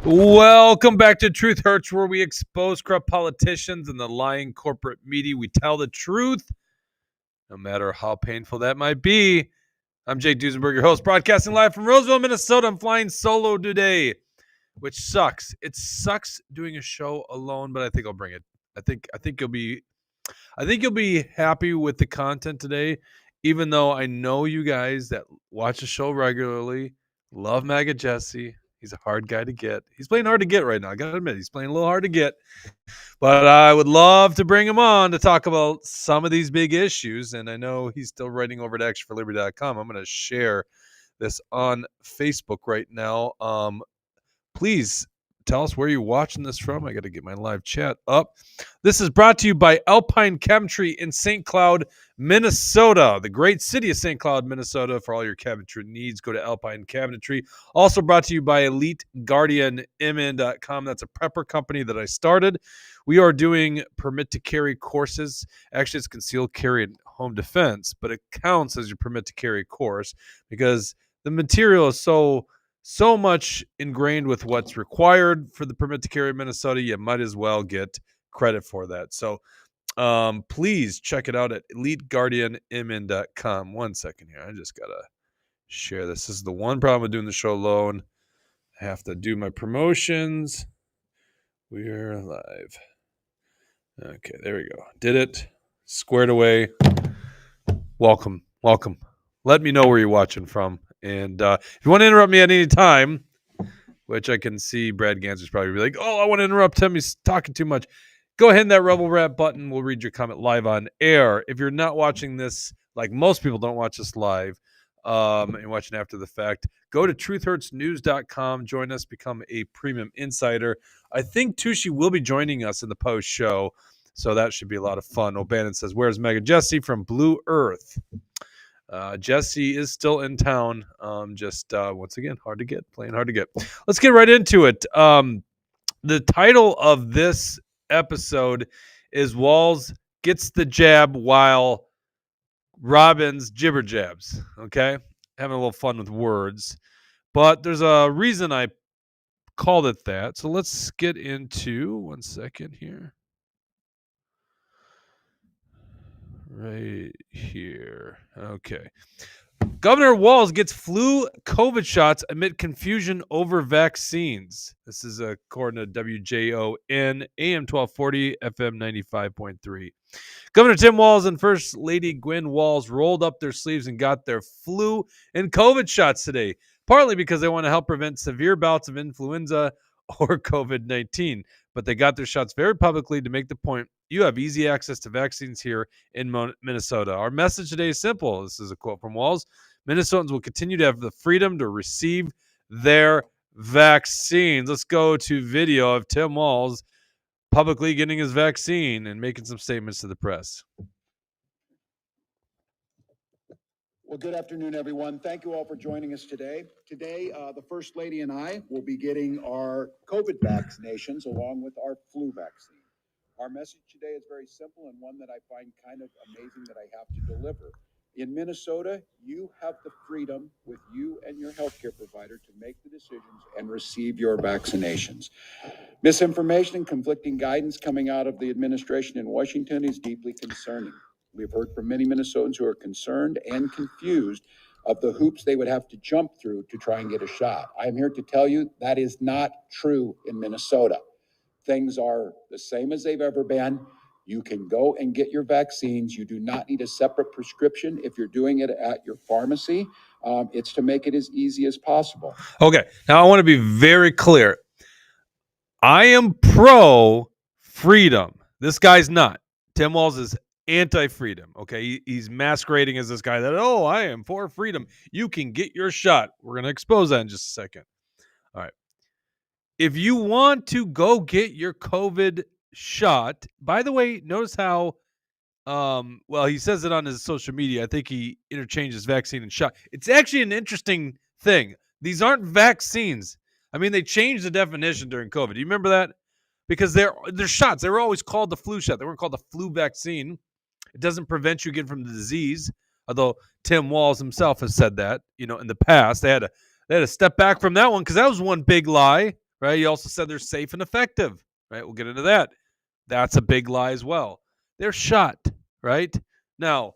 Welcome back to Truth Hurts, where we expose corrupt politicians and the lying corporate media. We tell the truth, no matter how painful that might be. I'm Jake Duesenberg, your host, broadcasting live from Roseville, Minnesota. I'm flying solo today, which sucks. It sucks doing a show alone, but I think I'll bring it. I think you'll be happy with the content today, even though I know you guys that watch the show regularly love MAGA Jesse. He's a hard guy to get. He's playing hard to get right now. I got to admit, he's playing a little hard to get. But I would love to bring him on to talk about some of these big issues. And I know he's still writing over to actionforliberty.com. I'm going to share this on Facebook right now. Please tell us where you're watching this from. I got to get my live chat up. This is brought to you by Alpine Cabinetry in St. Cloud, Minnesota, the great city of St. Cloud, Minnesota. For all your cabinetry needs, go to Alpine Cabinetry. Also brought to you by EliteGuardianMN.com. That's a prepper company that I started. We are doing permit to carry courses. Actually, it's concealed carry and home defense, but it counts as your permit to carry course because the material is so much ingrained with what's required for the permit to carry in Minnesota, you might as well get credit for that. So please check it out at EliteGuardianMN.com. 1 second here. I just got to share this. This is the one problem with doing the show alone. I have to do my promotions. We're live. Okay, there we go. Did it. Squared away. Welcome. Let me know where you're watching from. And if you want to interrupt me at any time, which I can see Brad Ganser's probably be like, oh, I want to interrupt him. He's talking too much. Go ahead and that Rebel Rap button. We'll read your comment live on air. If you're not watching this, like most people don't watch this live, and watching after the fact, go to truthhurtsnews.com. Join us. Become a premium insider. I think Tushi will be joining us in the post show, so that should be a lot of fun. O'Bannon says, where's MAGA Jesse from Blue Earth? Jesse is still in town. Once again, playing hard to get. Let's get right into it. The title of this episode is Walz gets the jab while Robbins Jibber jabs. Okay, having a little fun with words, but there's a reason I called it that. So let's get into 1 second here. Right here. Okay. Governor Walz gets flu COVID shots amid confusion over vaccines. This is according to WJON AM 1240 FM 95.3. Governor Tim Walz and First Lady Gwen Walz rolled up their sleeves and got their flu and COVID shots today, partly because they want to help prevent severe bouts of influenza or COVID-19. But they got their shots very publicly to make the point, you have easy access to vaccines here in Minnesota. Our message today is simple. This is a quote from Walz. Minnesotans will continue to have the freedom to receive their vaccines. Let's go to video of Tim Walz publicly getting his vaccine and making some statements to the press. Well, good afternoon, everyone. Thank you all for joining us today. Today, the First Lady and I will be getting our COVID vaccinations along with our flu vaccine. Our message today is very simple and one that I find kind of amazing that I have to deliver. In Minnesota, you have the freedom with you and your healthcare provider to make the decisions and receive your vaccinations. Misinformation and conflicting guidance coming out of the administration in Washington is deeply concerning. We've heard from many Minnesotans who are concerned and confused of the hoops they would have to jump through to try and get a shot. I am here to tell you that is not true in Minnesota. Things are the same as they've ever been. You can go and get your vaccines. You do not need a separate prescription if you're doing it at your pharmacy. It's to make it as easy as possible. Okay, now I want to be very clear. I am pro-freedom. This guy's not. Tim Walz is anti-freedom. Okay, he's masquerading as this guy that, I am for freedom. You can get your shot. We're going to expose that in just a second. All right. If you want to go get your COVID shot, by the way, notice how, he says it on his social media. I think he interchanges vaccine and shot. It's actually an interesting thing. These aren't vaccines. I mean, they changed the definition during COVID. Do you remember that? Because they're shots. They were always called the flu shot. They weren't called the flu vaccine. It doesn't prevent you getting from the disease, although Tim Walz himself has said that, in the past. They had to step back from that one because that was one big lie. right? He also said they're safe and effective, right? We'll get into that. That's a big lie as well. They're shot, right? Now,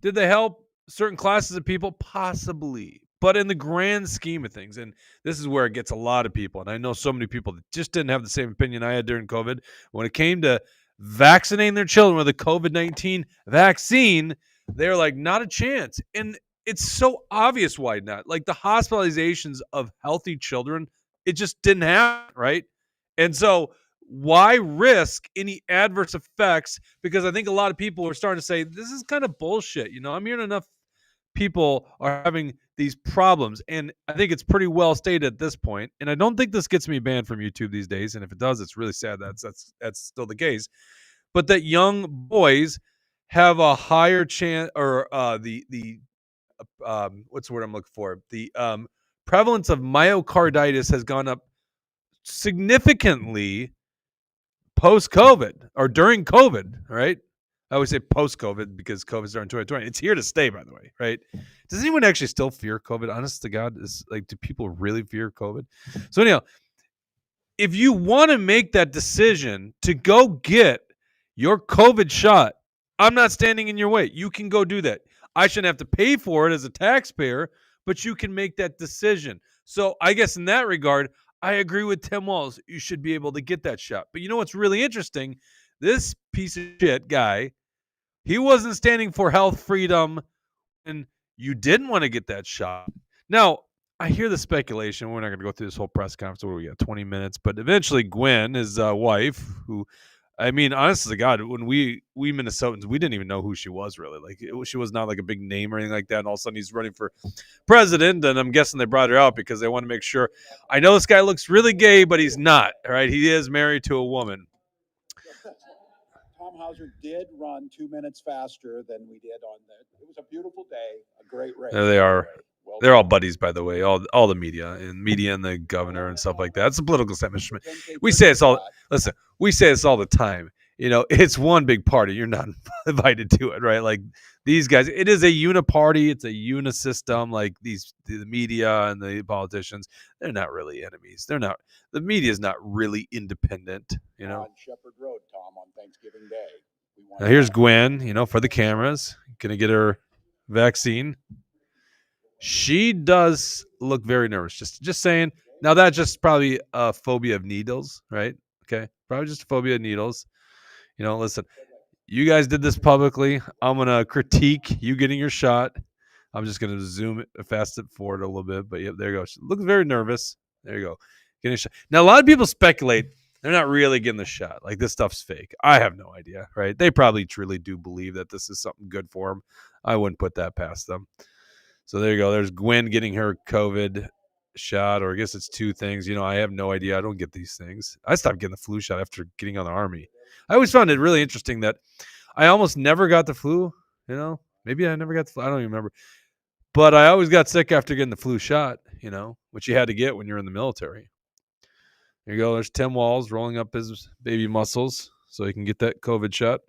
did they help certain classes of people? Possibly. But in the grand scheme of things, and this is where it gets a lot of people, and I know so many people that just didn't have the same opinion I had during COVID. When it came to vaccinating their children with a COVID-19 vaccine, they're like, not a chance. And it's so obvious why not. Like the hospitalizations of healthy children, it just didn't happen, right? And so why risk any adverse effects? Because I think a lot of people are starting to say, this is kind of bullshit. I'm hearing enough people are having these problems. And I think it's pretty well stated at this point. And I don't think this gets me banned from YouTube these days. And if it does, it's really sad that's still the case. But that young boys have a higher chance, or what's the word I'm looking for? The prevalence of myocarditis has gone up significantly post-COVID or during COVID, right? I always say post-COVID because COVID's during 2020. It's here to stay, by the way, right? Does anyone actually still fear COVID? Honest to God, do people really fear COVID? So anyhow, if you want to make that decision to go get your COVID shot, I'm not standing in your way. You can go do that. I shouldn't have to pay for it as a taxpayer, but you can make that decision. So I guess in that regard, I agree with Tim Walz. You should be able to get that shot. But you know what's really interesting? This piece of shit guy, he wasn't standing for health freedom and you didn't want to get that shot. Now, I hear the speculation. We're not going to go through this whole press conference. What do we got? 20 minutes. But eventually Gwen, his wife, who, I mean, honestly, God, when we Minnesotans, we didn't even know who she was really. Like, she was not like a big name or anything like that. And all of a sudden he's running for president. And I'm guessing they brought her out because they want to make sure. I know this guy looks really gay, but he's not. All right. He is married to a woman. Tom Hauser did run 2 minutes faster than we did on the. It was a beautiful day, a great race. There they are. Well, they're all buddies, by the way. All the media and the governor and stuff like that. It's a political establishment. We say it's all. Listen, we say this all the time. It's one big party. You're not invited to it, right? Like these guys, it is a uniparty. It's a unisystem. Like the media and the politicians, they're not really enemies. They're not. The media is not really independent. On Shepherd Road, Tom, on Thanksgiving Day. Now here's Gwen. For the cameras, gonna get her vaccine. She does look very nervous. Just saying. Now that's just probably a phobia of needles, right? Okay, probably just a phobia of needles. Listen, you guys did this publicly. I'm gonna critique you getting your shot. I'm just gonna zoom it, fast it forward a little bit, but yep, there you go. She looks very nervous. There you go, getting a shot. Now a lot of people speculate they're not really getting the shot. Like this stuff's fake. I have no idea, right? They probably truly do believe that this is something good for them. I wouldn't put that past them. So there you go. There's Gwen getting her COVID shot, or I guess it's two things. I have no idea. I don't get these things. I stopped getting the flu shot after getting on the Army. I always found it really interesting that I almost never got the flu. Maybe I never got the flu. I don't even remember. But I always got sick after getting the flu shot, which you had to get when you're in the military. There you go. There's Tim Walz rolling up his baby muscles so he can get that COVID shot.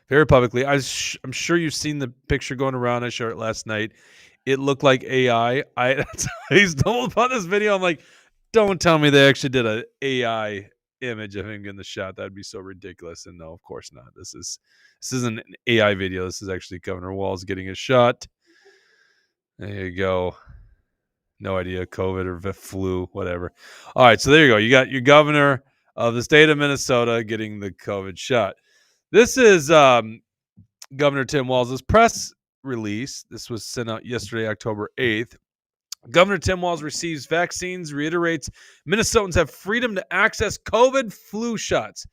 Very publicly. I'm sure you've seen the picture going around. I showed it last night. It looked like AI. I stumbled upon this video. I'm like, don't tell me they actually did an AI image of him getting the shot. That'd be so ridiculous. And no, of course not. This isn't an AI video. This is actually Governor Walz getting his shot. There you go. No idea, COVID or flu, whatever. All right, so there you go. You got your governor of the state of Minnesota getting the COVID shot. This is Governor Tim Walz's press release. This was sent out yesterday, October 8th. Governor Tim Walz receives vaccines, reiterates Minnesotans have freedom to access COVID flu shots.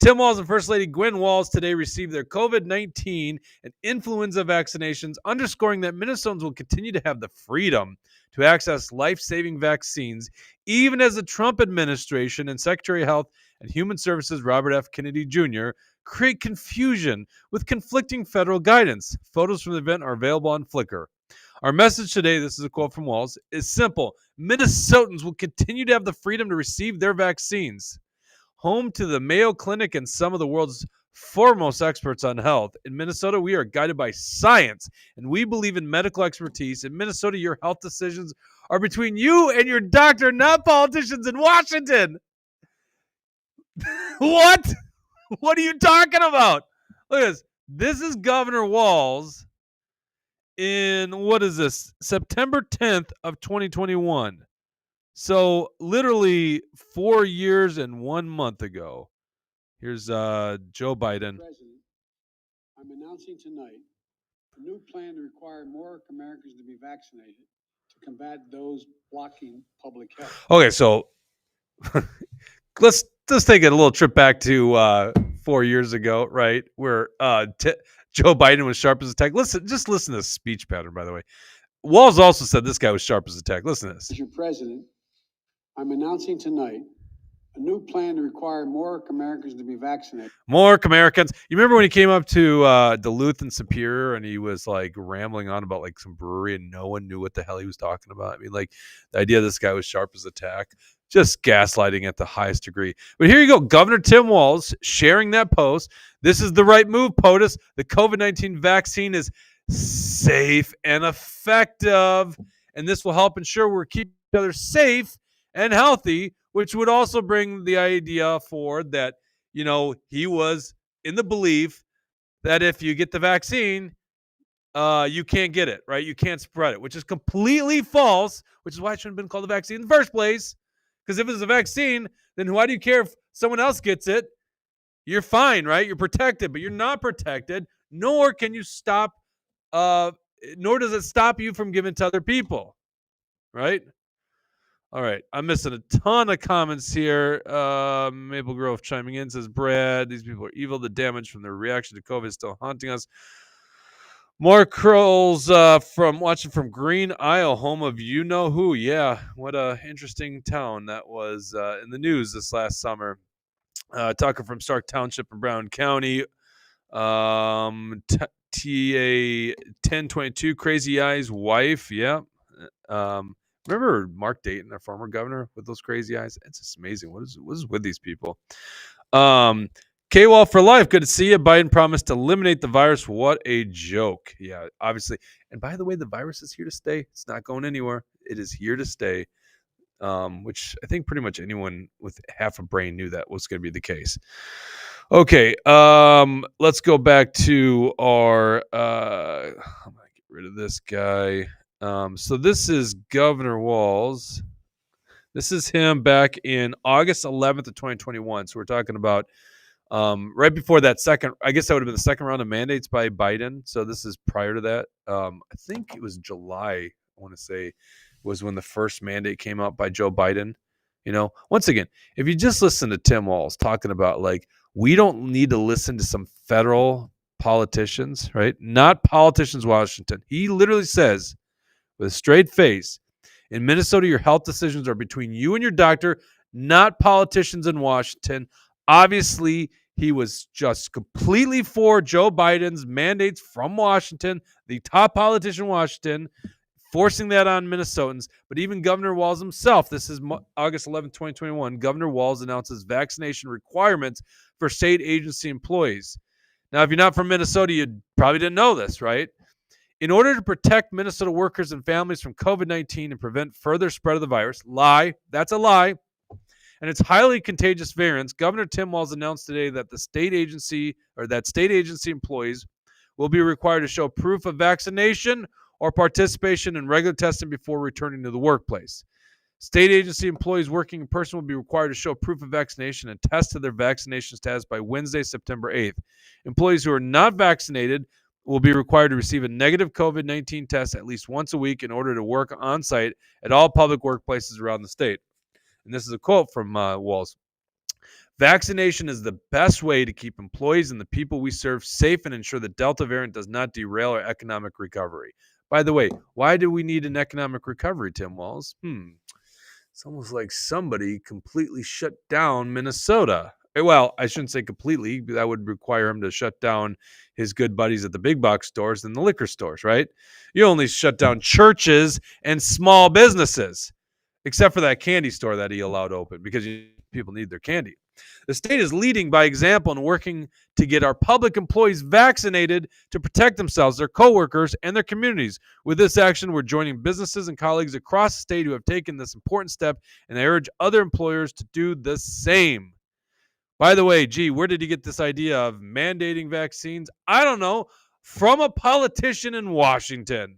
Tim Walz and First Lady Gwen Walz today received their COVID-19 and influenza vaccinations, underscoring that Minnesotans will continue to have the freedom to access life-saving vaccines, even as the Trump administration and Secretary of Health and Human Services Robert F. Kennedy Jr. create confusion with conflicting federal guidance. Photos from the event are available on Flickr. Our message today, this is a quote from Walz, is simple. Minnesotans will continue to have the freedom to receive their vaccines. Home to the Mayo Clinic and some of the world's foremost experts on health. In Minnesota, we are guided by science, and we believe in medical expertise. In Minnesota, your health decisions are between you and your doctor, not politicians in Washington. What? What are you talking about? Look at this. This is Governor Walz in, what is this, September 10th of 2021. So literally 4 years and 1 month ago. Here's Joe Biden. President, I'm announcing tonight a new plan to require more Americans to be vaccinated to combat those blocking public health. Okay, so let's take a little trip back to 4 years ago, right? Where Joe Biden was sharp as a tack. Just listen to this speech pattern, by the way. Walz also said this guy was sharp as a tack. Listen to this. Mr. President, I'm announcing tonight a new plan to require more Americans to be vaccinated. More Americans. You remember when he came up to Duluth and Superior and he was like rambling on about like some brewery and no one knew what the hell he was talking about? I mean, like the idea this guy was sharp as a tack, just gaslighting at the highest degree. But here you go. Governor Tim Walz sharing that post. This is the right move, POTUS. The COVID-19 vaccine is safe and effective, and this will help ensure we're keeping each other safe and healthy, which would also bring the idea forward that, you know, he was in the belief that if you get the vaccine, you can't get it, right? You can't spread it, which is completely false, which is why it shouldn't have been called a vaccine in the first place. Because if it's a vaccine, then why do you care if someone else gets it? You're fine, right? You're protected, but you're not protected, nor can you stop, nor does it stop you from giving to other people, right? All right, I'm missing a ton of comments here. Maple Grove chiming in says, Brad, these people are evil. The damage from their reaction to COVID is still haunting us. Mark Crowles watching from Green Isle, home of you know who. Yeah, what a interesting town that was in the news this last summer. Talking from Stark Township in Brown County. TA 1022, Crazy Eyes wife. Yeah. Remember Mark Dayton, our former governor, with those crazy eyes? It's just amazing. What is with these people? K-Wall for life. Good to see you. Biden promised to eliminate the virus. What a joke. Yeah, obviously. And by the way, the virus is here to stay. It's not going anywhere. It is here to stay, which I think pretty much anyone with half a brain knew that was going to be the case. Okay, let's go back to our I'm going to get rid of this guy. So this is Governor Walz. This is him back in August 11th of 2021. So we're talking about right before that second, I guess that would have been the second round of mandates by Biden. So this is prior to that. I think it was July, I want to say, was when the first mandate came out by Joe Biden. You know, once again, if you just listen to Tim Walz talking about like, we don't need to listen to some federal politicians, right? Not politicians, Washington. He literally says with a straight face, in Minnesota, your health decisions are between you and your doctor, not politicians in Washington. Obviously, he was just completely for Joe Biden's mandates from Washington, the top politician in Washington, forcing that on Minnesotans. But even Governor Walz himself, this is August 11, 2021, Governor Walz announces vaccination requirements for state agency employees. Now, if you're not from Minnesota, you probably didn't know this, right? In order to protect Minnesota workers and families from COVID-19 and prevent further spread of the virus, that's a lie, and its highly contagious variants, Governor Tim Walz announced today that state agency employees will be required to show proof of vaccination or participation in regular testing before returning to the workplace. State agency employees working in person will be required to show proof of vaccination and test to their vaccination status by Wednesday, September 8th. Employees who are not vaccinated will be required to receive a negative COVID-19 test at least once a week in order to work on site at all public workplaces around the state. And this is a quote from Walz. Vaccination is the best way to keep employees and the people we serve safe and ensure the Delta variant does not derail our economic recovery. By the way, why do we need an economic recovery, Tim Walz? It's almost like somebody completely shut down Minnesota. Well, I shouldn't say completely. That would require him to shut down his good buddies at the big box stores and the liquor stores, right? You only shut down churches and small businesses, except for that candy store that he allowed open because people need their candy. The state is leading by example and working to get our public employees vaccinated to protect themselves, their coworkers, and their communities. With this action, we're joining businesses and colleagues across the state who have taken this important step, and I urge other employers to do the same. By the way, gee, where did he get this idea of mandating vaccines? I don't know. From a politician in Washington.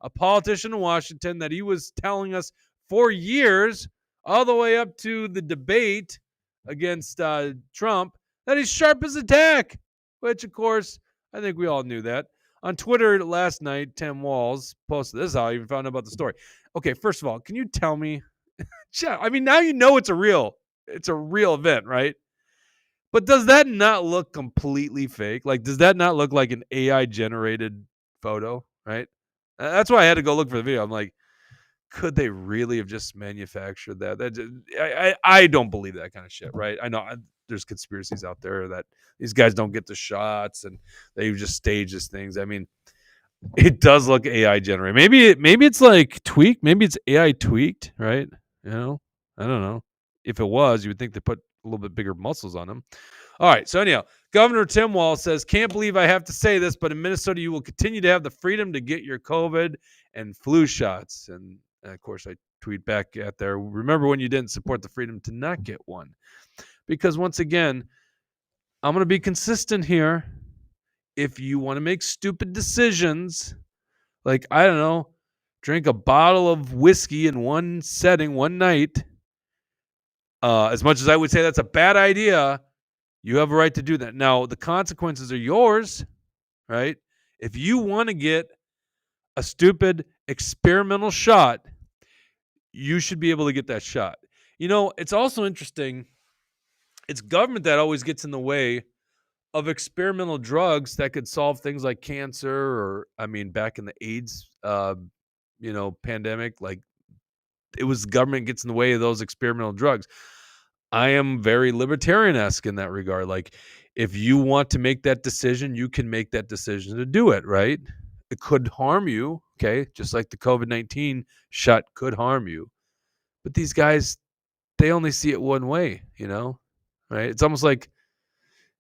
A politician in Washington that he was telling us for years, all the way up to the debate against Trump, that he's sharp as a tack, which, of course, I think we all knew that. On Twitter last night, Tim Walz posted this. Is how I even found out about the story. Okay, first of all, can you tell me? I mean, now you know it's a real event, right? But does that not look completely fake? Like, does that not look like an AI generated photo? Right? That's why I had to go look for the video. I'm like, could they really have just manufactured that? I don't believe that kind of shit, right? I know there's conspiracies out there that these guys don't get the shots and they just stage these things. I mean, it does look AI generated. Maybe it's like tweaked. Maybe it's AI tweaked, right? You know, I don't know. If it was, you would think they put a little bit bigger muscles on them. All right. So anyhow, Governor Tim Walz says, can't believe I have to say this, but in Minnesota, you will continue to have the freedom to get your COVID and flu shots. And of course, I tweet back at there, remember when you didn't support the freedom to not get one? Because once again, I'm going to be consistent here. If you want to make stupid decisions, like, I don't know, drink a bottle of whiskey in one setting, one night, as much as I would say that's a bad idea, you have a right to do that. Now, the consequences are yours, right? If you want to get a stupid experimental shot, you should be able to get that shot. You know, it's also interesting. It's government that always gets in the way of experimental drugs that could solve things like cancer or, I mean, back in the AIDS, pandemic, like it was government gets in the way of those experimental drugs. I am very libertarian-esque in that regard. Like, if you want to make that decision, you can make that decision to do it, right? It could harm you, okay? Just like the COVID-19 shot could harm you. But these guys, they only see it one way, right? It's almost like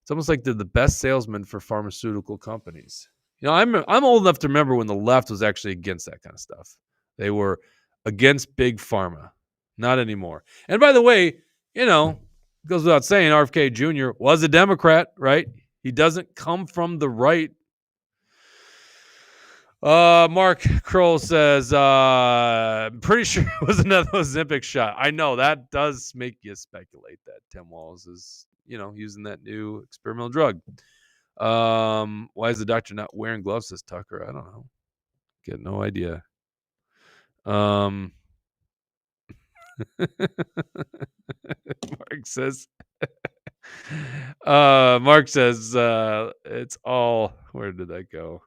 they're the best salesman for pharmaceutical companies. I'm old enough to remember when the left was actually against that kind of stuff. They were against big pharma. Not anymore. And by the way, goes without saying, RFK Jr. was a Democrat, right? He doesn't come from the right. Mark Kroll says, I'm pretty sure it was another Ozempic shot. I know that does make you speculate that Tim Walz is, using that new experimental drug. Why is the doctor not wearing gloves, says Tucker? I don't know. Get no idea. Mark says, it's all, where did that go?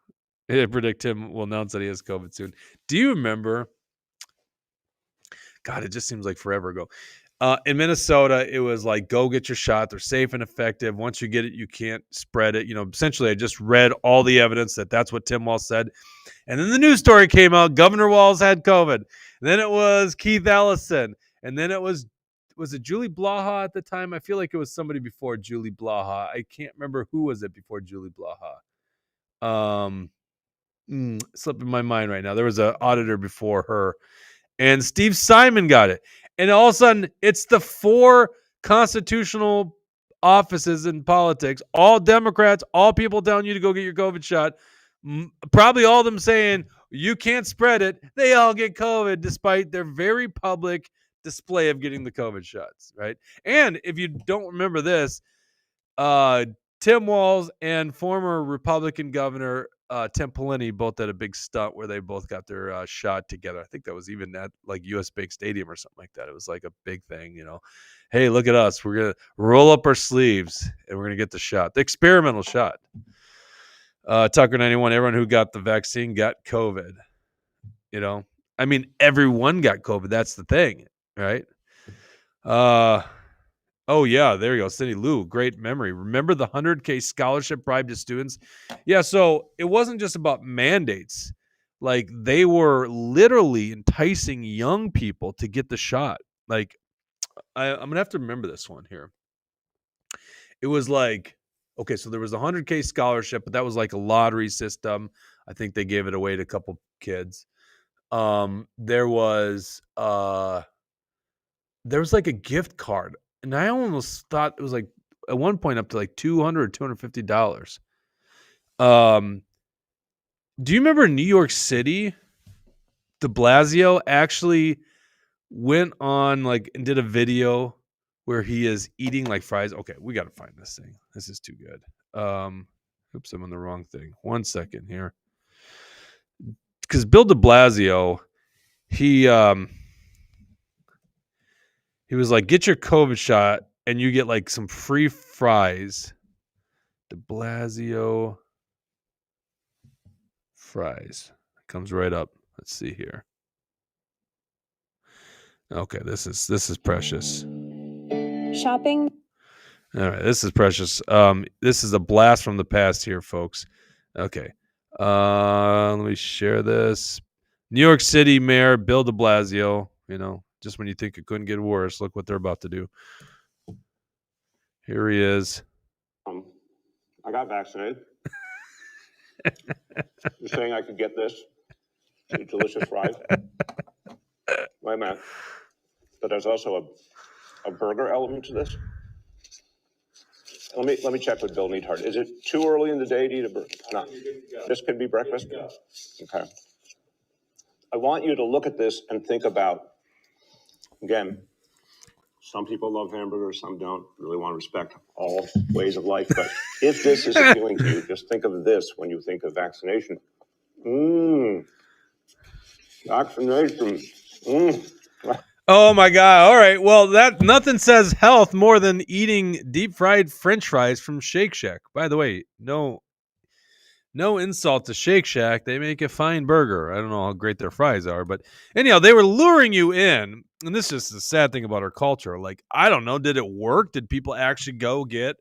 I predict him will announce that he has COVID soon. Do you remember? God, it just seems like forever ago. In Minnesota, it was like, go get your shot. They're safe and effective. Once you get it, you can't spread it. Essentially, I just read all the evidence that's what Tim Walz said. And then the news story came out. Governor Walz had COVID. And then it was Keith Ellison. And then it was it Julie Blaha at the time? I feel like it was somebody before Julie Blaha. I can't remember who was it before Julie Blaha. Slipping my mind right now. There was an auditor before her. And Steve Simon got it. And all of a sudden, it's the 4 constitutional offices in politics, all Democrats, all people telling you to go get your COVID shot. Probably all of them saying, you can't spread it. They all get COVID despite their very public display of getting the COVID shots, right? And if you don't remember this, Tim Walz and former Republican Governor Tim Pawlenty both had a big stunt where they both got their shot together. I think that was even at like US Bank Stadium or something like that. It was like a big thing, Hey, look at us. We're going to roll up our sleeves and we're going to get the shot. The experimental shot. Tucker 91, everyone who got the vaccine got COVID. I mean, everyone got COVID. That's the thing, right? Oh, yeah, there you go. Cindy Lou, great memory. Remember the 100K scholarship bribe to students? Yeah, so it wasn't just about mandates. Like, they were literally enticing young people to get the shot. Like, I'm going to have to remember this one here. It was like, okay, so there was a 100K scholarship, but that was like a lottery system. I think they gave it away to a couple kids. There was like a gift card, and I almost thought it was like at one point up to like $200 or $250. Do you remember New York City? De Blasio actually went on like and did a video where he is eating like fries. Okay, we got to find this thing. This is too good. Oops, I'm on the wrong thing. 1 second here. Because Bill de Blasio, he was like, get your COVID shot and you get like some free fries. De Blasio fries. Comes right up. Let's see here. Okay, this is precious. Shopping. All right, this is precious. This is a blast from the past here, folks. Okay. Let me share this. New York City Mayor Bill de Blasio, just when you think it couldn't get worse, look what they're about to do. Here he is. I got vaccinated. You're saying I could get this? These delicious fries? Wait a minute. But there's also a burger element to this? Let me check with Bill Neathart. Is it too early in the day to eat a burger? No. This could be breakfast? Okay. I want you to look at this and think about, again, some people love hamburgers, some don't. Really want to respect all ways of life. But if this is appealing to you, just think of this when you think of vaccination. Vaccination. Oh my God. All right. Well, that nothing says health more than eating deep fried French fries from Shake Shack. By the way, no insult to Shake Shack. They make a fine burger. I don't know how great their fries are, but anyhow, they were luring you in. And this is the sad thing about our culture. Like, I don't know, did it work? Did people actually go get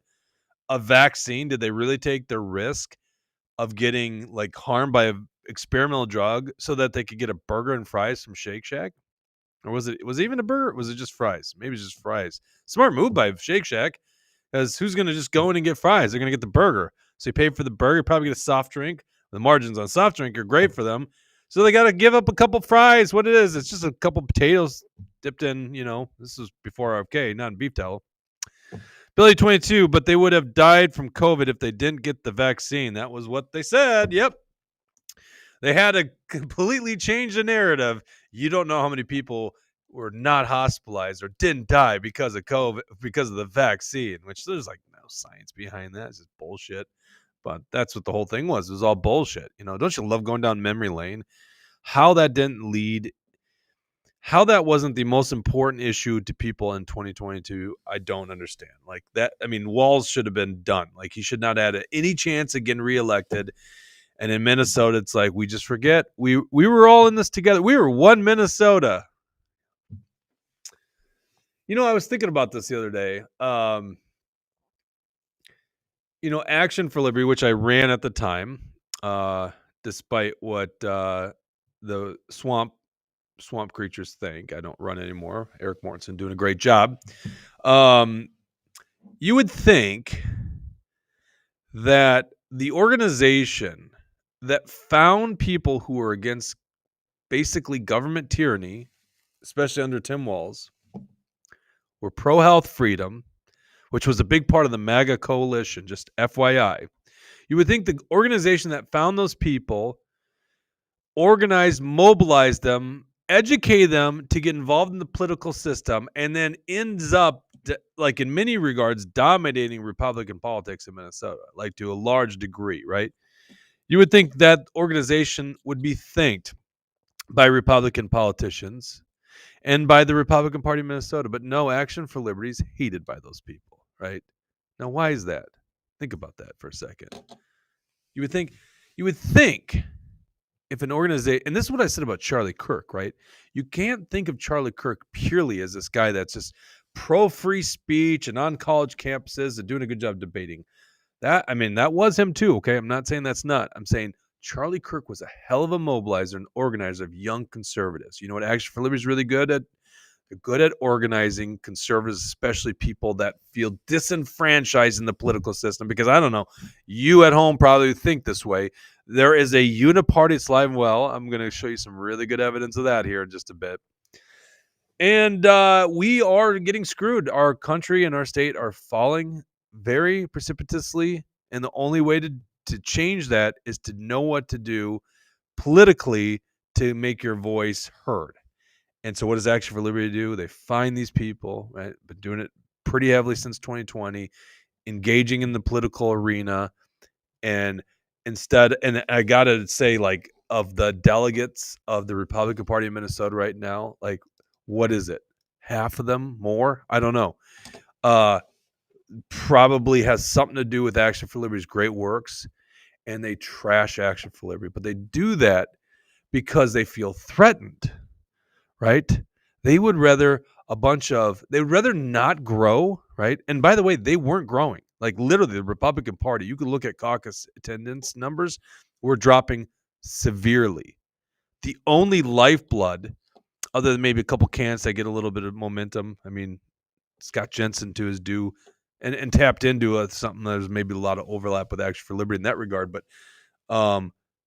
a vaccine? Did they really take the risk of getting like harmed by an experimental drug so that they could get a burger and fries from Shake Shack? Or was it even a burger? Or was it just fries? Maybe it's just fries. Smart move by Shake Shack, because who's going to just go in and get fries? They're going to get the burger. So you pay for the burger, probably get a soft drink. The margins on soft drink are great for them. So they got to give up a couple fries. What it is, it's just a couple potatoes dipped in, this was before RFK, not in beef tallow. Billy 22, but they would have died from COVID if they didn't get the vaccine. That was what they said. Yep. They had to completely change the narrative. You don't know how many people were not hospitalized or didn't die because of COVID, because of the vaccine, which there's like no science behind that. It's just bullshit. But that's what the whole thing was. It was all bullshit. Don't you love going down memory lane? How that wasn't the most important issue to people in 2022, I don't understand. Like that, Walz should have been done. Like he should not have had any chance of getting reelected. And in Minnesota, it's like we just forget we were all in this together. We were one Minnesota. I was thinking about this the other day. Action for Liberty, which I ran at the time, despite what the swamp creatures think. I don't run anymore. Eric Mortensen doing a great job. You would think that the organization that found people who were against basically government tyranny, especially under Tim Walz, were pro-health freedom, which was a big part of the MAGA coalition, just FYI. You would think the organization that found those people organized, mobilized them, educated them to get involved in the political system, and then ends up, like in many regards, dominating Republican politics in Minnesota, like to a large degree, right? You would think that organization would be thanked by Republican politicians and by the Republican Party of Minnesota. But no, Action for Liberty is hated by those people, right? Now, why is that? Think about that for a second. You would think if an organization, and this is what I said about Charlie Kirk, right? You can't think of Charlie Kirk purely as this guy that's just pro-free speech and on college campuses and doing a good job debating. That was him too, okay? I'm not saying that's not. I'm saying Charlie Kirk was a hell of a mobilizer and organizer of young conservatives. You know what Action for Liberty is really good at? They're good at organizing conservatives, especially people that feel disenfranchised in the political system. Because I don't know, you at home probably think this way. There is a uniparty. It's alive and well. I'm going to show you some really good evidence of that here in just a bit. And we are getting screwed. Our country and our state are falling very precipitously. And the only way to change that is to know what to do politically to make your voice heard. And so what does Action for Liberty do? They find these people, right? Been doing it pretty heavily since 2020, engaging in the political arena. And instead, and I got to say, like, of the delegates of the Republican Party in Minnesota right now, like, what is it? Half of them? More? I don't know. Probably has something to do with Action for Liberty's great works, and they trash Action for Liberty. But they do that because they feel threatened, right? They would rather they would rather not grow, right? And by the way, they weren't growing. Like, literally, the Republican Party, you could look at caucus attendance numbers, were dropping severely. The only lifeblood, other than maybe a couple candidates that get a little bit of momentum, I mean, Scott Jensen to his due, and tapped into something there's maybe a lot of overlap with Action for Liberty in that regard. But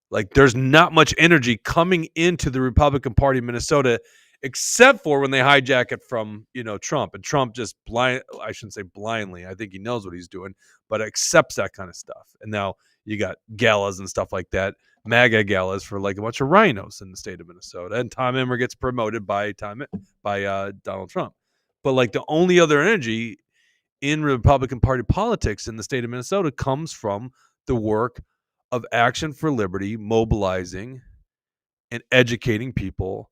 like, there's not much energy coming into the Republican Party in Minnesota, except for when they hijack it from, Trump. And Trump just I shouldn't say blindly, I think he knows what he's doing, but accepts that kind of stuff. And now you got galas and stuff like that, MAGA galas for like a bunch of RINOs in the state of Minnesota. And Tom Emmer gets promoted by Donald Trump. But like, the only other energy in Republican Party politics in the state of Minnesota comes from the work of Action for Liberty, mobilizing and educating people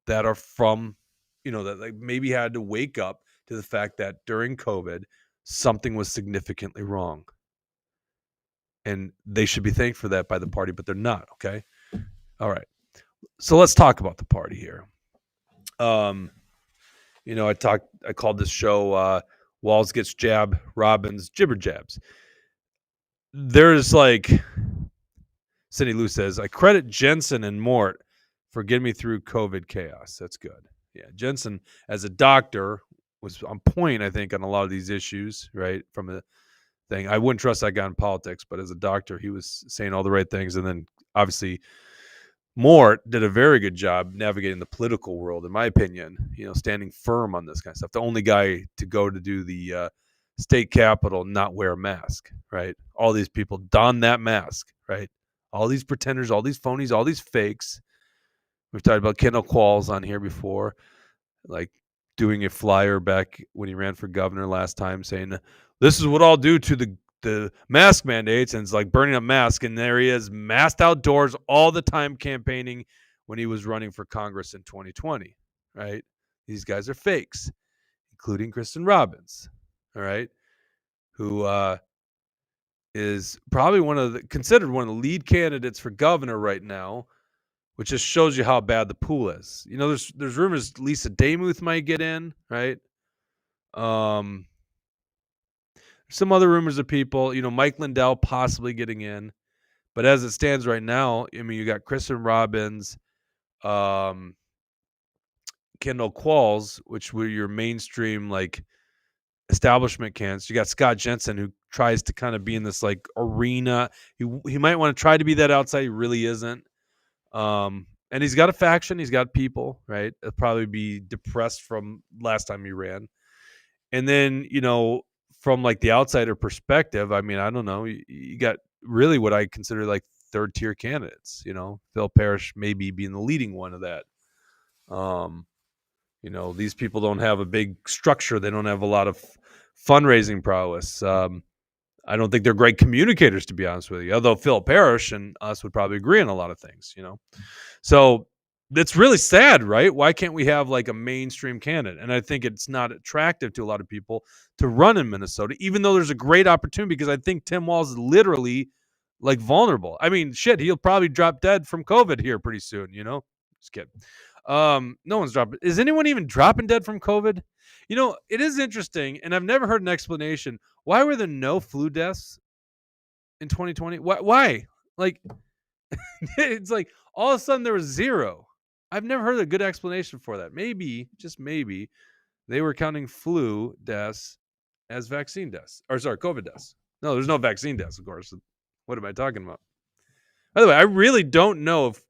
that are from, that like maybe had to wake up to the fact that during COVID, something was significantly wrong. And they should be thanked for that by the party, but they're not. Okay. All right. So let's talk about the party here. I called this show Walz gets jab, Robbins Jibber jabs. There's like, Cindy Lou says, I credit Jensen and Mort for getting me through COVID chaos. That's good. Yeah, Jensen, as a doctor, was on point, I think, on a lot of these issues, right? From a thing. I wouldn't trust that guy in politics, but as a doctor, he was saying all the right things. And then, obviously, Mort did a very good job navigating the political world, in my opinion, standing firm on this kind of stuff. The only guy to go to do the state capitol not wear a mask, right? All these people don that mask, right? All these pretenders, all these phonies, all these fakes. We've talked about Kendall Qualls on here before, like doing a flyer back when he ran for governor last time saying, this is what I'll do to the mask mandates, and it's like burning up masks. And there he is, masked outdoors all the time, campaigning when he was running for Congress in 2020, right? These guys are fakes, including Kristin Robbins, all right, who is probably considered one of the lead candidates for governor right now, which just shows you how bad the pool is. There's rumors Lisa Damuth might get in, right? Some other rumors of people, Mike Lindell possibly getting in. But as it stands right now, I mean, you got Kristin Robbins, Kendall Qualls, which were your mainstream, like, establishment candidates. You got Scott Jensen, who tries to kind of be in this, like, arena. He might want to try to be that outside. He really isn't. And he's got a faction. He's got people, right? He'll probably be depressed from last time he ran. And then, from like the outsider perspective, I mean, I don't know. You got really what I consider like third tier candidates, Phil Parrish maybe being the leading one of that. These people don't have a big structure. They don't have a lot of fundraising prowess. I don't think they're great communicators, to be honest with you, although Phil Parrish and us would probably agree on a lot of things, So it's really sad, right? Why can't we have like a mainstream candidate? And I think it's not attractive to a lot of people to run in Minnesota, even though there's a great opportunity, because I think Tim Walz is literally like vulnerable. I mean, shit, he'll probably drop dead from COVID here pretty soon, Just kidding. No one's dropping. Is anyone even dropping dead from COVID? It is interesting, and I've never heard an explanation. Why were there no flu deaths in 2020? Why? Like, it's like all of a sudden there was zero. I've never heard a good explanation for that. Maybe, just maybe, they were counting flu deaths as vaccine deaths. Or sorry, COVID deaths. No, there's no vaccine deaths, of course. What am I talking about? By the way, I really don't know if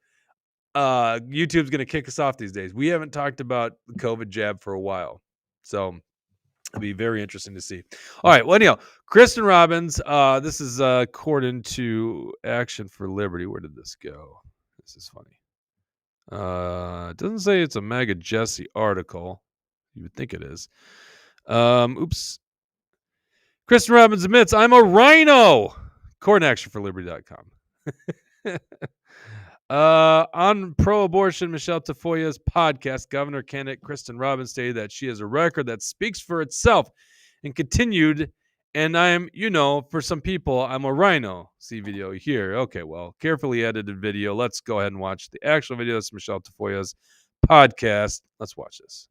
YouTube's going to kick us off these days. We haven't talked about the COVID jab for a while. So it'll be very interesting to see. All right. Well, anyhow, Kristin Robbins, this is according to Action for Liberty. Where did this go? This is funny. It doesn't say it's a MAGA Jesse article. You would think it is. Oops. Kristin Robbins admits, I'm a RINO. According to actionforliberty.com. On pro-abortion, Michelle Tafoya's podcast, Governor candidate Kristin Robbins stated that she has a record that speaks for itself and continued, and I'm, for some people, I'm a RINO. See video here. Okay, well, carefully edited video. Let's go ahead and watch the actual video. It's Michelle Tafoya's podcast. Let's watch this.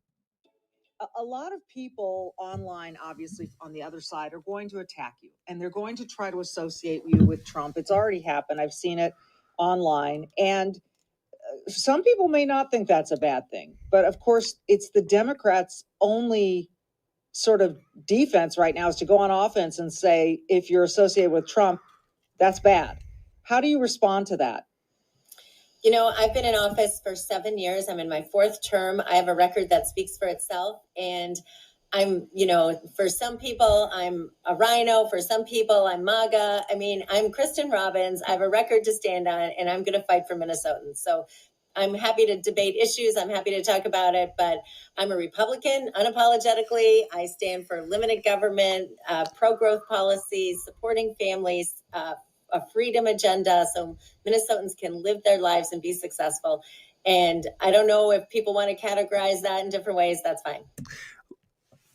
A lot of people online, obviously on the other side, are going to attack you, and they're going to try to associate you with Trump. It's already happened. I've seen it online, and some people may not think that's a bad thing, but of course it's the Democrats' only sort of defense right now is to go on offense and say, if you're associated with Trump, that's bad. How do you respond to that? I've been in office for 7 years. I'm in my 4th term. I have a record that speaks for itself. And I'm, for some people, I'm a RINO. For some people, I'm MAGA. I'm Kristin Robbins. I have a record to stand on, and I'm going to fight for Minnesotans. So I'm happy to debate issues. I'm happy to talk about it, but I'm a Republican, unapologetically. I stand for limited government, pro-growth policies, supporting families, a freedom agenda so Minnesotans can live their lives and be successful. And I don't know if people want to categorize that in different ways. That's fine.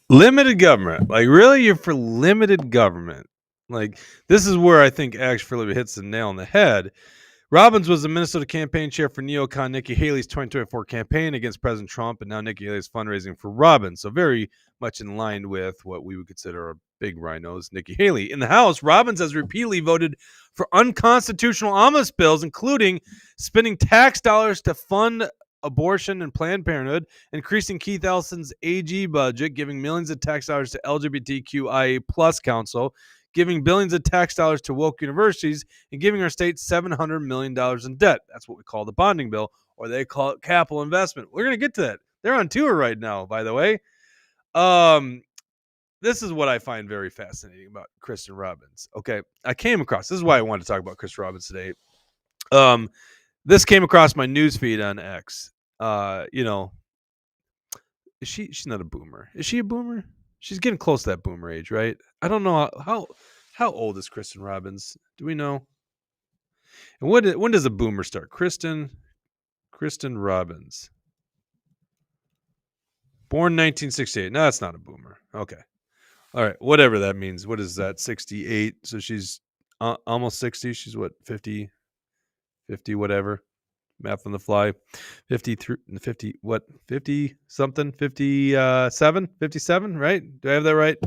Limited government. Like, really? You're for limited government? Like, this is where I think Action for Liberty hits the nail on the head. Robbins was the Minnesota campaign chair for neocon Nikki Haley's 2024 campaign against President Trump, and now Nikki Haley's fundraising for Robbins. So very much in line with what we would consider a big RINOs, Nikki Haley. In the House, Robbins has repeatedly voted for unconstitutional omnibus bills, including spending tax dollars to fund abortion and Planned Parenthood, increasing Keith Ellison's AG budget, giving millions of tax dollars to LGBTQIA plus council, giving billions of tax dollars to woke universities, and giving our state $700 million in debt. That's what we call the bonding bill, or they call it capital investment. We're going to get to that. They're on tour right now, by the way. This is what I find very fascinating about Kristin Robbins. Okay, I came across, this is why I wanted to talk about Kristin Robbins today. This came across my news feed on X. She's not a boomer. Is she a boomer? She's getting close to that boomer age, right? I don't know how old is Kristin Robbins? Do we know? And when does a boomer start? Kristin Robbins. Born 1968. No, that's not a boomer. Okay. All right. Whatever that means. What is that? 68. So she's almost 60. She's what? 50 whatever. Math on the fly. 53, 50, what? 50 something? 57, right? Do I have that right?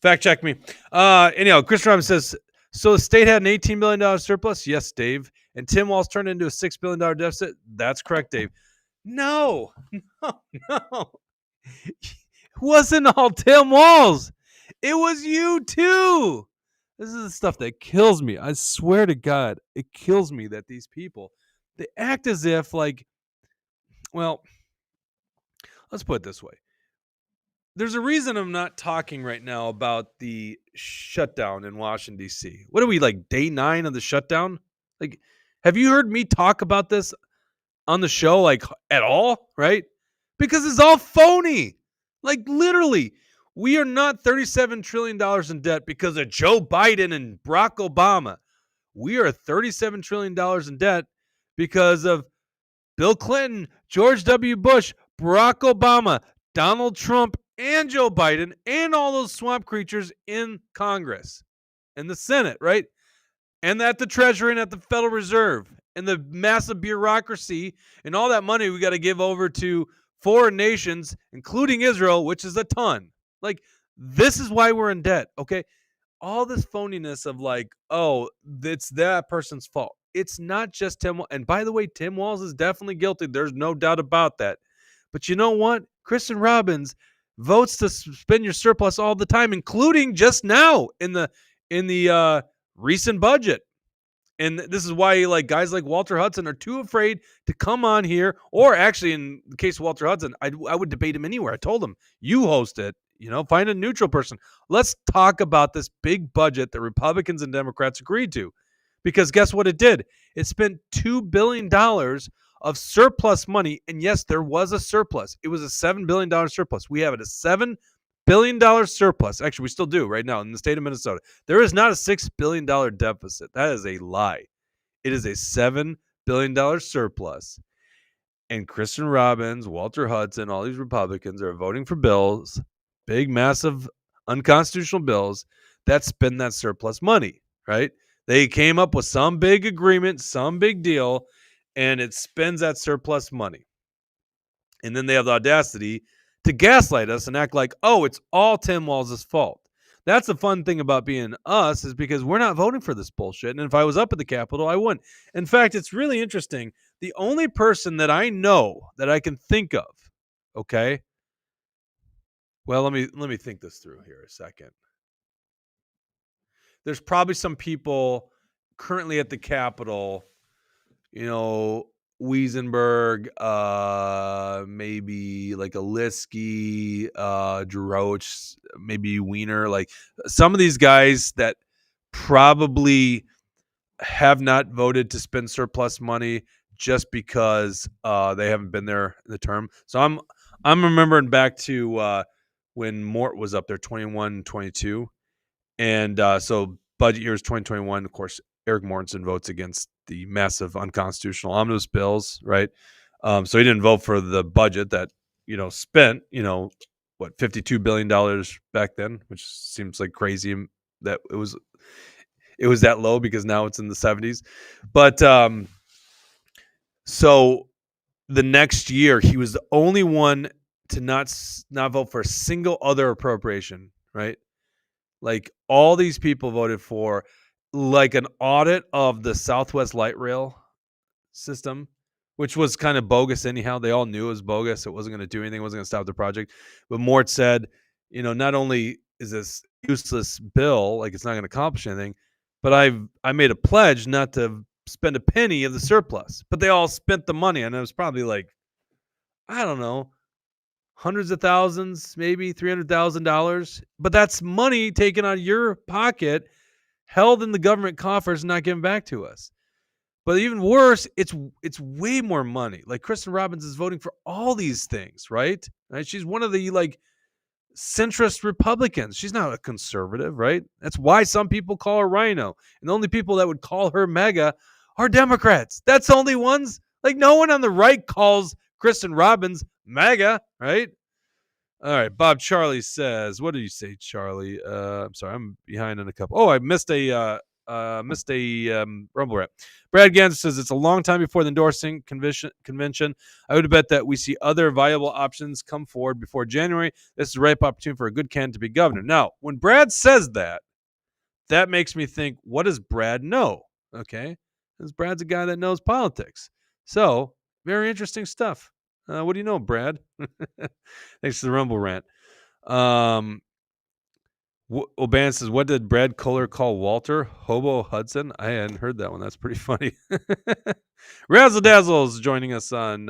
Fact check me. Anyhow, Kristin Robbins says, so the state had an $18 billion surplus? Yes, Dave. And Tim Walz turned it into a $6 billion deficit? That's correct, Dave. No. It wasn't all Tim Walz. It was you too. This is the stuff that kills me. I swear to God, it kills me that these people, they act as if like, well, let's put it this way. There's a reason I'm not talking right now about the shutdown in Washington, D.C. What are we, like day 9 of the shutdown? Like, have you heard me talk about this on the show, like, at all, right? Because it's all phony. Like, literally, we are not $37 trillion in debt because of Joe Biden and Barack Obama. We are $37 trillion in debt because of Bill Clinton, George W. Bush, Barack Obama, Donald Trump, and Joe Biden, and all those swamp creatures in Congress and the Senate, right? And at the Treasury and at the Federal Reserve and the massive bureaucracy and all that money we got to give over to foreign nations, including Israel, which is a ton. Like, this is why we're in debt, okay? All this phoniness of like, oh, it's that person's fault. it's not just Tim. And by the way, Tim Walz is definitely guilty. There's no doubt about that. But you know what? Kristin Robbins votes to spend your surplus all the time, including just now in the recent budget. And this is why like guys like Walter Hudson are too afraid to come on here. Or actually, in the case of Walter Hudson, I would debate him anywhere. I told him, you host it, find a neutral person. Let's talk about this big budget that Republicans and Democrats agreed to. Because guess what it did? It spent $2 billion of surplus money. And yes, there was a surplus. It was a $7 billion surplus. We have it a $7 billion surplus. Actually, we still do right now in the state of Minnesota. There is not a $6 billion deficit. That is a lie. It is a $7 billion surplus. And Kristin Robbins, Walter Hudson, all these Republicans are voting for bills, big, massive, unconstitutional bills that spend that surplus money, right? They came up with some big agreement, some big deal, and it spends that surplus money. And then they have the audacity to gaslight us and act like, oh, it's all Tim Walz's fault. That's the fun thing about being us, is because we're not voting for this bullshit. And if I was up at the Capitol, I wouldn't. In fact, it's really interesting. The only person that I know that I can think of, okay? Well, let me think this through here a second. There's probably some people currently at the Capitol, Wiesenberg, maybe like Aliski, Droch, maybe Wiener, like some of these guys that probably have not voted to spend surplus money just because they haven't been there in the term. So I'm remembering back to when Mort was up there, 21, 22. And so budget years 2021, of course, Eric Mortensen votes against the massive unconstitutional omnibus bills, right? So he didn't vote for the budget that, spent, $52 billion back then, which seems like crazy that it was that low because now it's in the 70s. But so the next year, he was the only one to not vote for a single other appropriation, right? Like all these people voted for like an audit of the Southwest Light Rail system, which was kind of bogus anyhow. They all knew it was bogus. It wasn't going to do anything. It wasn't going to stop the project. But Mort said, not only is this useless bill, like it's not going to accomplish anything, but I made a pledge not to spend a penny of the surplus. But they all spent the money, and it was probably like, I don't know, hundreds of thousands, maybe $300,000. But that's money taken out of your pocket, held in the government coffers, and not given back to us. But even worse, it's way more money. Like Kristin Robbins is voting for all these things, right? She's one of the like centrist Republicans. She's not a conservative, right? That's why some people call her RINO. And the only people that would call her MAGA are Democrats. That's the only ones. Like no one on the right calls Kristin Robbins MAGA, right? All right, Bob Charlie says, what did you say, Charlie? I'm sorry, I'm behind on a couple. Oh, I missed a Rumble rap. Brad Gans says it's a long time before the endorsing convention. I would bet that we see other viable options come forward before January. This is a ripe opportunity for a good candidate to be governor. Now, when Brad says that, that makes me think, what does Brad know? Okay, because Brad's a guy that knows politics. So, very interesting stuff. What do you know, Brad? Thanks for the Rumble rant. O'Ban says, what did Brad Kohler call Walter? Hobo Hudson? I hadn't heard that one. That's pretty funny. Razzle Dazzle is joining us on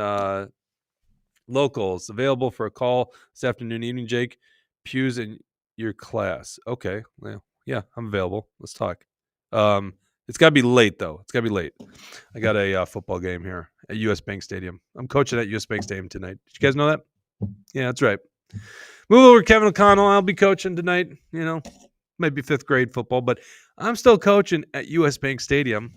Locals. Available for a call this afternoon, evening, Jake. Pews in your class. Okay. Well, yeah, I'm available. Let's talk. It's got to be late, though. It's got to be late. I got a football game here at U.S. Bank Stadium. I'm coaching at U.S. Bank Stadium tonight. Did you guys know that? Yeah, that's right. Move over to Kevin O'Connell. I'll be coaching tonight. Might be fifth grade football, but I'm still coaching at U.S. Bank Stadium.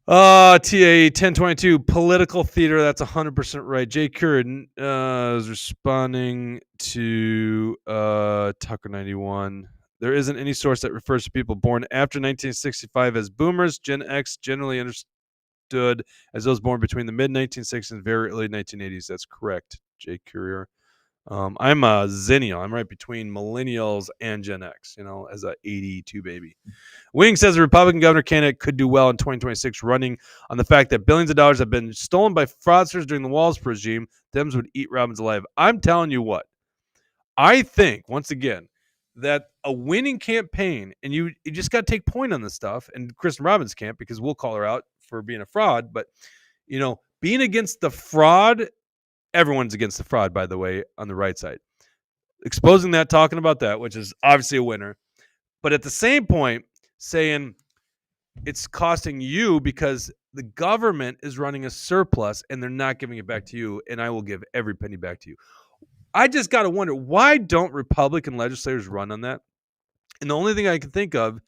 TA 1022, political theater. That's 100% right. Jay Curran is responding to Tucker 91. There isn't any source that refers to people born after 1965 as boomers. Gen X generally understood as those born between the mid-1960s and very early 1980s. That's correct, Jay Courier. I'm a Zennial. I'm right between millennials and Gen X, as a 82 baby. Wing says the Republican governor candidate could do well in 2026, running on the fact that billions of dollars have been stolen by fraudsters during the Walz regime. Dems would eat Robbins alive. I'm telling you what. I think, once again, that a winning campaign, and you just got to take point on this stuff, and Kristin Robbins can't because we'll call her out for being a fraud, but, being against the fraud, everyone's against the fraud, by the way, on the right side. Exposing that, talking about that, which is obviously a winner. But at the same point, saying it's costing you because the government is running a surplus and they're not giving it back to you, and I will give every penny back to you. I just got to wonder, why don't Republican legislators run on that? And the only thing I can think of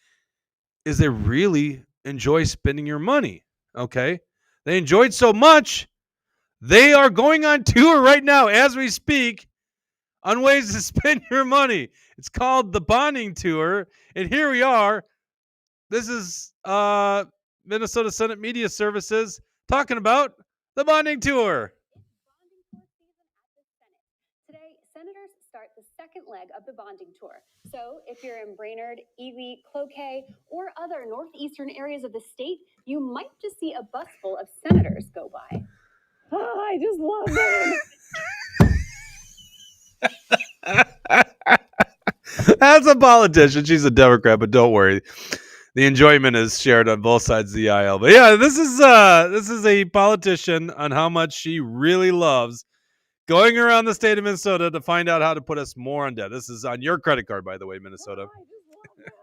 is they really enjoy spending your money, okay? They enjoyed so much, they are going on tour right now as we speak on ways to spend your money. It's called the Bonding Tour, and here we are. This is Minnesota Senate Media Services talking about the Bonding Tour. Today, senators start the second leg of the bonding tour. So if you're in Brainerd, Ely, Cloquet, or other northeastern areas of the state, you might just see a bus full of senators go by. Oh, I just love them. As a politician, she's a Democrat, but don't worry. The enjoyment is shared on both sides of the aisle. But yeah, this is a politician on how much she really loves going around the state of Minnesota to find out how to put us more on debt. This is on your credit card, by the way, Minnesota. Oh, I just love them.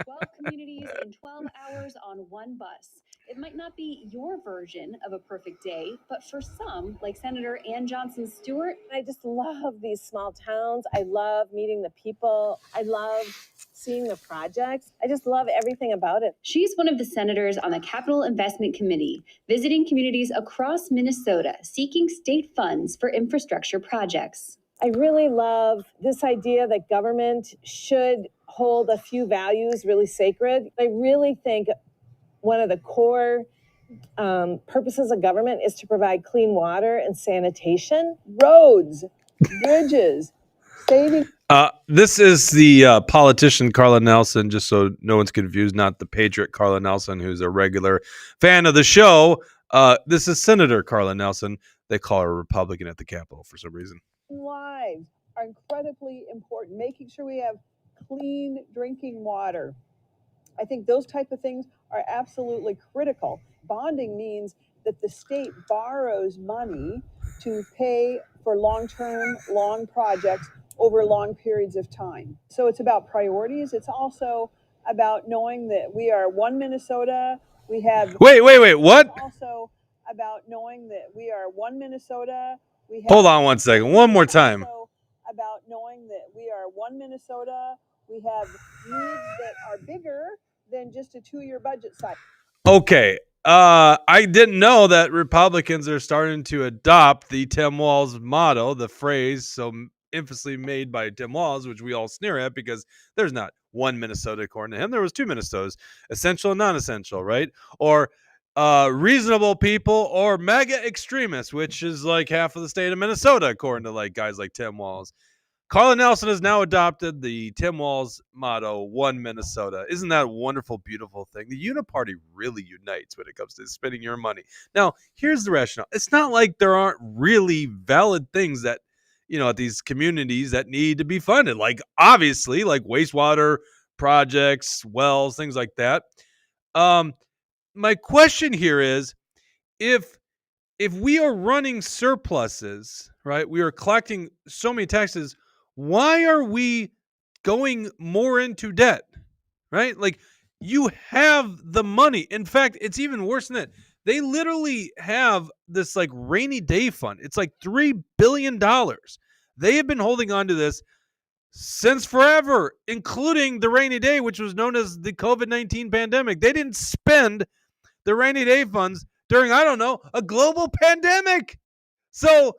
12 communities in 12 hours on one bus. It might not be your version of a perfect day, but for some, like Senator Ann Johnson Stewart, I just love these small towns. I love meeting the people. I love seeing the projects. I just love everything about it. she's one of the senators on the Capital Investment Committee, visiting communities across Minnesota, seeking state funds for infrastructure projects. I really love this idea that government should hold a few values really sacred. I really think one of the core purposes of government is to provide clean water and sanitation, roads, bridges, saving. This is the politician Carla Nelson, just so no one's confused, not the patriot Carla Nelson, who's a regular fan of the show. This is Senator Carla Nelson. They call her a Republican at the Capitol for some reason. Lives are incredibly important. Making sure we have clean drinking water. I think those type of things are absolutely critical. Bonding means that the state borrows money to pay for long-term, long projects over long periods of time. So it's about priorities. It's also about knowing that we are one Minnesota. We have Wait, what? It's also about knowing that we are one Minnesota. We have Hold on one second. One more time. Also about knowing that we are one Minnesota. We have needs that are bigger than just a 2-year budget cycle. Okay. I didn't know that Republicans are starting to adopt the Tim Walz motto, the phrase so infamously made by Tim Walz, which we all sneer at because there's not one Minnesota according to him. There was 2 Minnesotas, essential and non-essential, right? Or reasonable people or mega extremists, which is like half of the state of Minnesota, according to like guys like Tim Walz. Carla Nelson has now adopted the Tim Walz motto, one Minnesota. Isn't that a wonderful, beautiful thing? The Uniparty really unites when it comes to spending your money. Now, here's the rationale. It's not like there aren't really valid things that, at these communities that need to be funded. Like, obviously, like wastewater projects, wells, things like that. My question here is, if we are running surpluses, right, we are collecting so many taxes, why are we going more into debt, right? Like, you have the money. In fact, it's even worse than that. They literally have this like rainy day fund. It's like $3 billion. They have been holding on to this since forever, including the rainy day, which was known as the COVID-19 pandemic. They didn't spend the rainy day funds during, I don't know, a global pandemic. So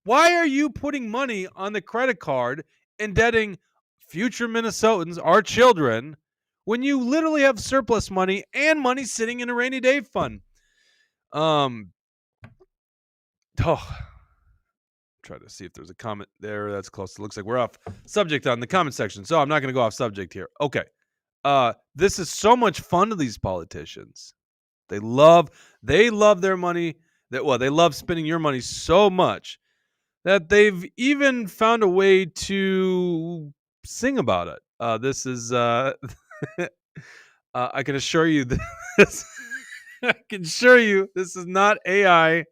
why are you putting money on the credit card, indebting future Minnesotans, our children, when you literally have surplus money and money sitting in a rainy day fund? try to see if there's a comment there that's close. It looks like we're off subject on the comment section, so I'm not going to go off subject here. Okay. This is so much fun to these politicians. They love their money. They love spending your money so much that they've even found a way to sing about it. This is I can assure you this. I can assure you this is not AI.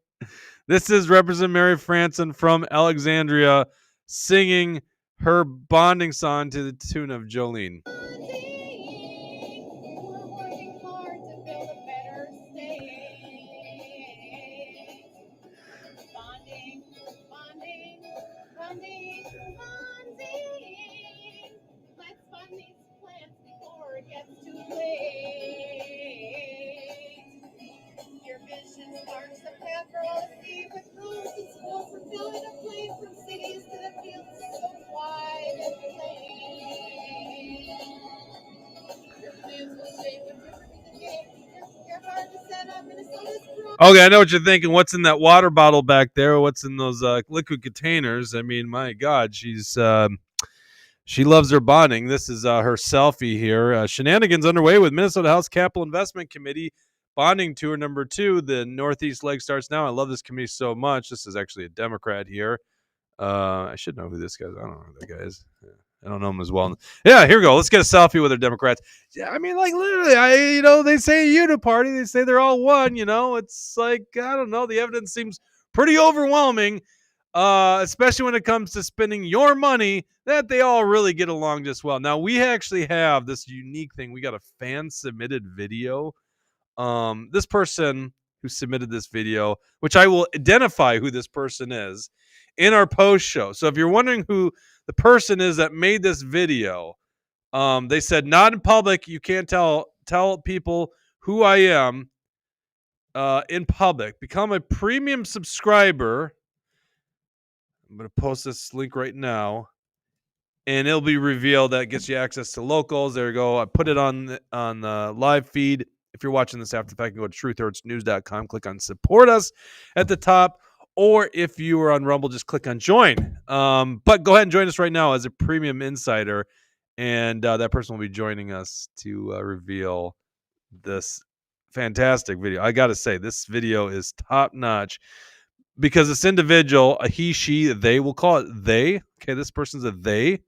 This is Representative Mary Franson from Alexandria singing her bonding song to the tune of Jolene. Okay, I know what you're thinking. What's in that water bottle back there? What's in those liquid containers? I mean, my God, she loves her bonding. This is her selfie here. Shenanigans underway with Minnesota House Capital Investment Committee bonding tour number 2. The Northeast leg starts now. I love this committee so much. This is actually a Democrat here. I should know who this guy is. I don't know who that guy is. Yeah. I don't know him as well. Yeah, here we go. Let's get a selfie with our Democrats. Yeah, I mean, like literally, they say uniparty. They say they're all one. It's like I don't know. The evidence seems pretty overwhelming, especially when it comes to spending your money. That they all really get along just well. Now we actually have this unique thing. We got a fan submitted video. This person who submitted this video, which I will identify who this person is in our post show. So if you're wondering who the person is that made this video, they said not in public. You can't tell people who I am in public. Become a premium subscriber. I'm going to post this link right now, and it'll be revealed. That gets you access to locals. There you go. I put it on the live feed. If you're watching this after the fact, you go to truthhurtsnews.com, click on support us at the top. Or if you are on Rumble, just click on join. But go ahead and join us right now as a premium insider. And that person will be joining us to reveal this fantastic video. I got to say, this video is top notch because this individual, a he, she, they, we'll call it they. Okay, this person's a they.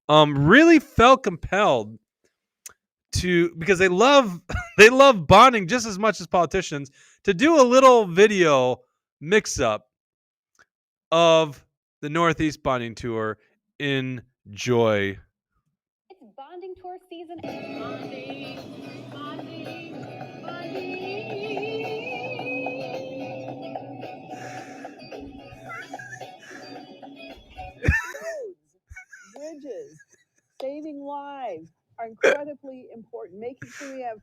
Really felt compelled to, because they love bonding just as much as politicians, to do a little video mix-up of the Northeast bonding tour. Enjoy. It's bonding tour season. Bonding. Roads, bridges, saving lives are incredibly important. Making sure we have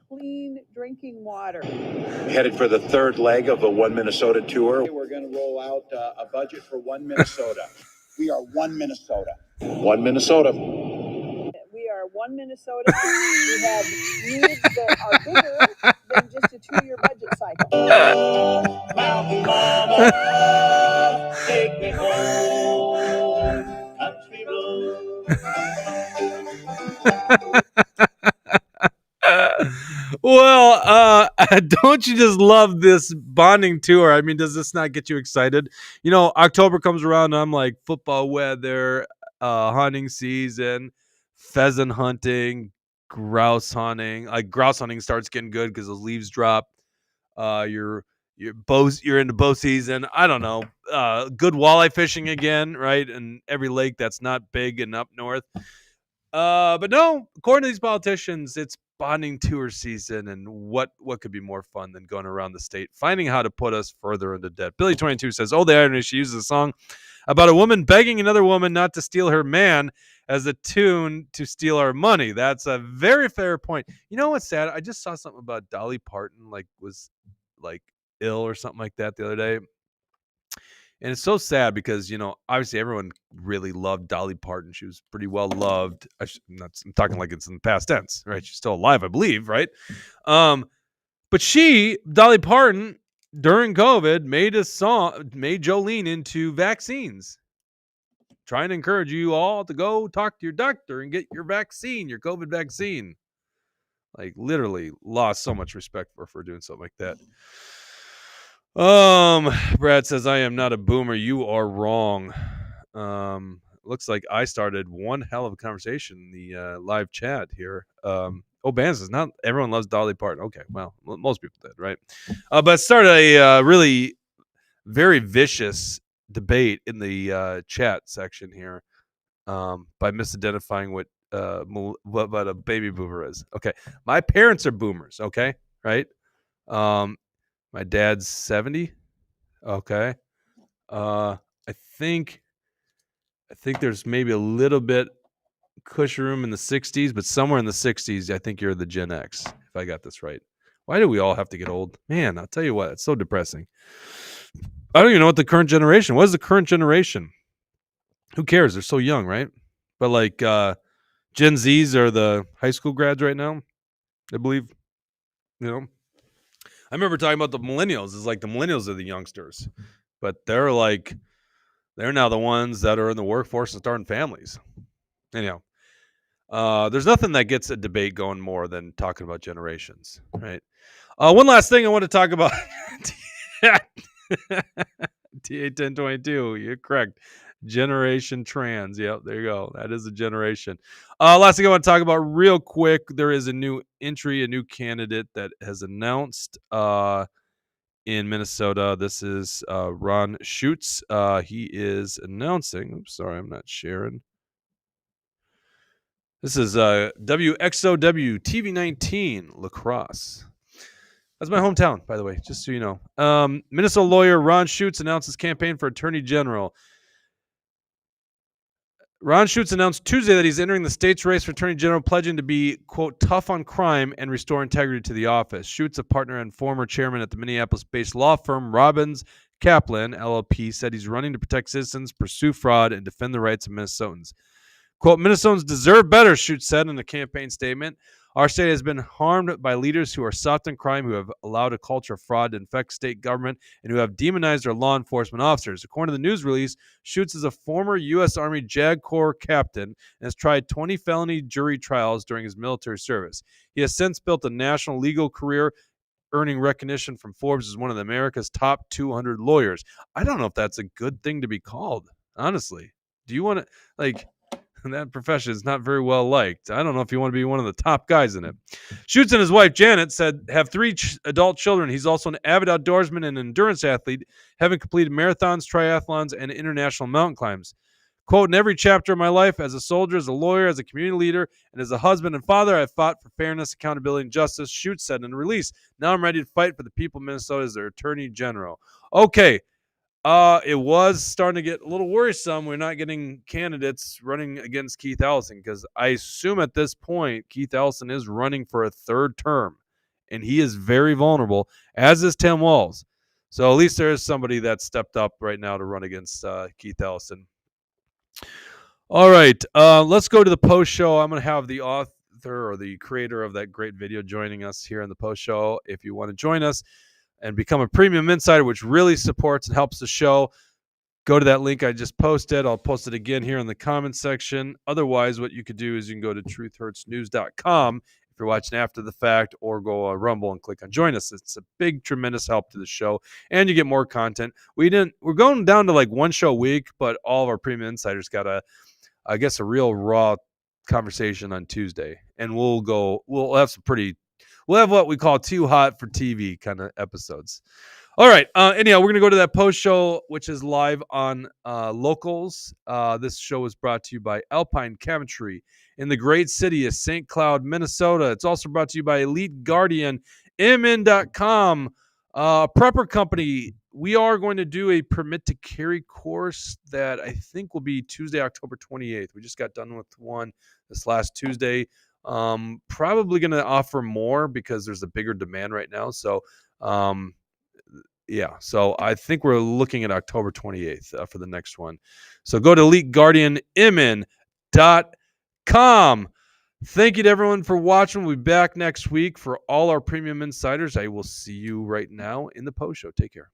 clean drinking water. Headed for the third leg of the One Minnesota tour. We're going to roll out a budget for One Minnesota. We are One Minnesota. One Minnesota. We are One Minnesota. We have needs that are bigger than just a 2-year budget cycle. Mountain Mama, take me home, country road. Well, don't you just love this bonding tour? I mean, does this not get you excited? October comes around and I'm like, football weather, hunting season, pheasant hunting, grouse hunting. Like grouse hunting starts getting good because those leaves drop. You're into bow season. I don't know. Good walleye fishing again, right? And every lake that's not big and up north. But no, according to these politicians, it's bonding tour season, and what could be more fun than going around the state finding how to put us further into debt. Billy22 says, "Oh, the irony! She uses a song about a woman begging another woman not to steal her man as a tune to steal our money." That's a very fair point. You know what's sad? I just saw something about Dolly Parton, was ill or something like that the other day. And it's so sad because, obviously everyone really loved Dolly Parton. She was pretty well loved. I'm talking like it's in the past tense, right? She's still alive, I believe, right? But Dolly Parton, during COVID made Jolene into vaccines, trying to encourage you all to go talk to your doctor and get your vaccine, your COVID vaccine. Like, literally lost so much respect for doing something like that. Brad says, I am not a boomer. You are wrong. Looks like I started one hell of a conversation in the live chat here. Banz says, not everyone loves Dolly Parton. Okay, well, most people did, right? But it started a really very vicious debate in the chat section here by misidentifying what a baby boomer is. Okay, my parents are boomers. Okay, right? My dad's 70. Okay, I think there's maybe a little bit cushion room in the 60s, but somewhere in the 60s, I think you're the Gen X, if I got this right. Why do we all have to get old? Man, I'll tell you what, it's so depressing. I don't even know what the current generation. What is the current generation? Who cares? They're so young, right? But like Gen Zs are the high school grads right now, I believe. You know, I remember talking about the millennials. It's like the millennials are the youngsters, but they're now the ones that are in the workforce and starting families. Anyhow, there's nothing that gets a debate going more than talking about generations, right? One last thing I want to talk about. TA1022, you're correct. Generation trans. Yep, there you go. That is a generation. Last thing I want to talk about real quick. There is a new entry, a new candidate that has announced in Minnesota. This is Ron Schutz. He is announcing. Oops, sorry, I'm not sharing. This is WXOW TV19 La Crosse. That's my hometown, by the way, just so you know. Minnesota lawyer Ron Schutz announced his campaign for Attorney General. Ron Schutz announced Tuesday that he's entering the state's race for Attorney General, pledging to be, quote, tough on crime and restore integrity to the office. Schutz, a partner and former chairman at the Minneapolis-based law firm Robbins Kaplan, LLP, said he's running to protect citizens, pursue fraud, and defend the rights of Minnesotans. Quote, Minnesotans deserve better, Schutz said in a campaign statement. Our state has been harmed by leaders who are soft on crime, who have allowed a culture of fraud to infect state government, and who have demonized our law enforcement officers. According to the news release, Schutz is a former U.S. Army JAG Corps captain and has tried 20 felony jury trials during his military service. He has since built a national legal career, earning recognition from Forbes as one of America's top 200 lawyers. I don't know if that's a good thing to be called, honestly. Do you want to, like... that profession is not very well liked. I don't know if you want to be one of the top guys in it. Schutz and his wife, Janet, said have 3 adult children. He's also an avid outdoorsman and endurance athlete, having completed marathons, triathlons, and international mountain climbs. Quote, in every chapter of my life, as a soldier, as a lawyer, as a community leader, and as a husband and father, I've fought for fairness, accountability, and justice, Schutz said in a release. Now I'm ready to fight for the people of Minnesota as their Attorney General. Okay. It was starting to get a little worrisome. We're not getting candidates running against Keith Ellison, because I assume at this point Keith Ellison is running for a 3rd term, and he is very vulnerable, as is Tim Walz. So at least there is somebody that stepped up right now to run against Keith Ellison. All right, let's go to the post show. I'm going to have the author or the creator of that great video joining us here in the post show. If you want to join us and become a premium insider, which really supports and helps the show, go to that link I just posted. I'll post it again here in the comments section. Otherwise, what you could do is you can go to truthhurtsnews.com if you're watching after the fact, or go on Rumble and click on join us. It's a big, tremendous help to the show, and you get more content. We're going down to like 1 show a week, but all of our premium insiders got a real raw conversation on Tuesday, and we'll have what we call too hot for TV kind of episodes. All right. Anyhow, we're going to go to that post show, which is live on Locals. This show is brought to you by Alpine Cabinetry in the great city of St. Cloud, Minnesota. It's also brought to you by Elite Guardian, MN.com, Prepper Company. We are going to do a permit to carry course that I think will be Tuesday, October 28th. We just got done with one this last Tuesday. Probably going to offer more because there's a bigger demand right now. So, so I think we're looking at October 28th for the next one. So go to EliteGuardianMN.com. Thank you to everyone for watching. We'll be back next week for all our premium insiders. I will see you right now in the post show. Take care.